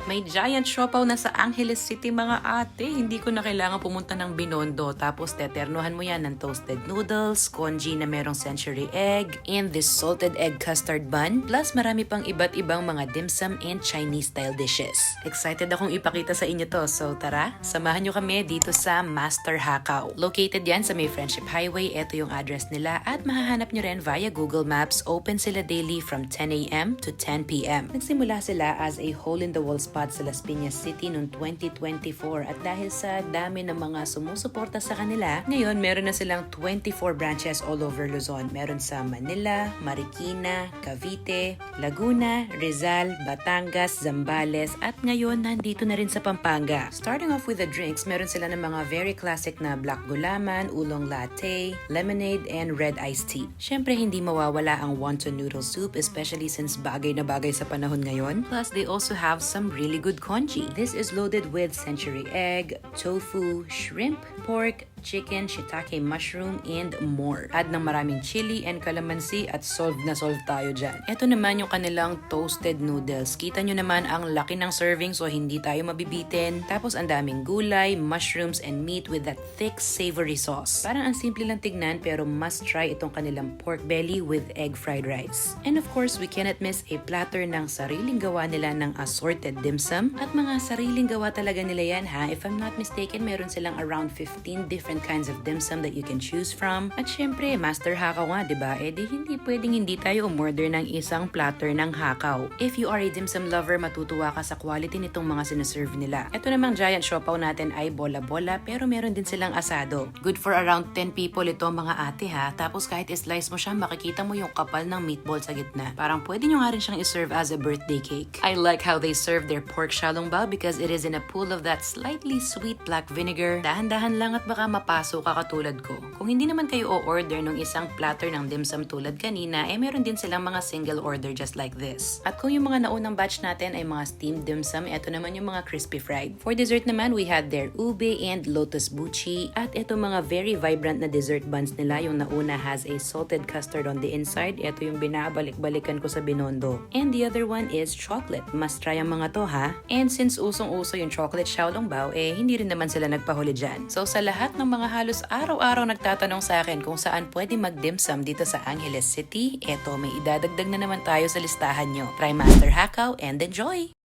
May giant siopaw na sa Angeles City mga ate. Hindi ko na kailangan pumunta ng Binondo. Tapos teternuhan mo yan ng toasted noodles, congee na merong century egg, and this salted egg custard bun. Plus marami pang iba't ibang mga dim sum and Chinese style dishes. Excited akong ipakita sa inyo to. So tara, samahan nyo kami dito sa Master Hakao. Located yan sa may Friendship Highway. Ito yung address nila at mahahanap nyo rin via Google Maps. Open sila daily from 10 a.m. to 10 p.m. Nagsimula sila as a hole-in-the-wall spot sa Las Piñas City noong 2024 at dahil sa dami ng mga sumusuporta sa kanila, ngayon meron na silang 24 branches all over Luzon. Meron sa Manila, Marikina, Cavite, Laguna, Rizal, Batangas, Zambales at ngayon nandito na rin sa Pampanga. Starting off with the drinks, meron sila ng mga very classic na black gulaman, oolong latte, lemonade, and red iced tea. Syempre hindi mawawala ang wonton noodle soup especially since bagay na bagay sa panahon ngayon. Plus they also have some really good congee. This is loaded with century egg, tofu, shrimp, pork, chicken, shiitake mushroom, and more. Add ng maraming chili and calamansi at solve na solve tayo dyan. Ito naman yung kanilang toasted noodles. Kita nyo naman ang laki ng serving so hindi tayo mabibitin. Tapos ang daming gulay, mushrooms, and meat with that thick savory sauce. Parang ang simple lang tignan pero must try itong kanilang pork belly with egg fried rice. And of course, we cannot miss a platter ng sariling gawa nila ng assorted dim sum. At mga sariling gawa talaga nila yan ha. If I'm not mistaken, meron silang around 15 different kinds of dim sum that you can choose from. At syempre, Master Hakao nga, diba? Eh di hindi pwedeng hindi tayo umorder ng isang platter ng Hakao. If you are a dim sum lover, matutuwa ka sa quality nitong mga sinaserve nila. Ito namang giant siopaw natin ay bola-bola pero meron din silang asado. Good for around 10 people ito mga ate ha. Tapos kahit slice mo siya, makikita mo yung kapal ng meatball sa gitna. Parang pwede nyo nga rin siyang iserve as a birthday cake. I like how they serve their pork xiaolongbao because it is in a pool of that slightly sweet black vinegar. Dahan-dahan lang at baka mapaso ka katulad ko. Kung hindi naman kayo o-order ng isang platter ng dim sum tulad kanina, meron din silang mga single order just like this. At kung yung mga naunang batch natin ay mga steamed dim sum, ito naman yung mga crispy fried. For dessert naman, we had their ube and lotus buchi. At ito mga very vibrant na dessert buns nila. Yung nauna has a salted custard on the inside. Ito yung binabalik-balikan ko sa Binondo. And the other one is chocolate. Must try ang mga to ha. And since usong-uso yung chocolate xiaolongbao, hindi rin naman sila nagpahuli dyan. So sa lahat ng mga halos araw-araw nagtatanong sa akin kung saan pwede mag-dim sum dito sa Angeles City, eto may idadagdag na naman tayo sa listahan nyo. Try Master Hakao and enjoy!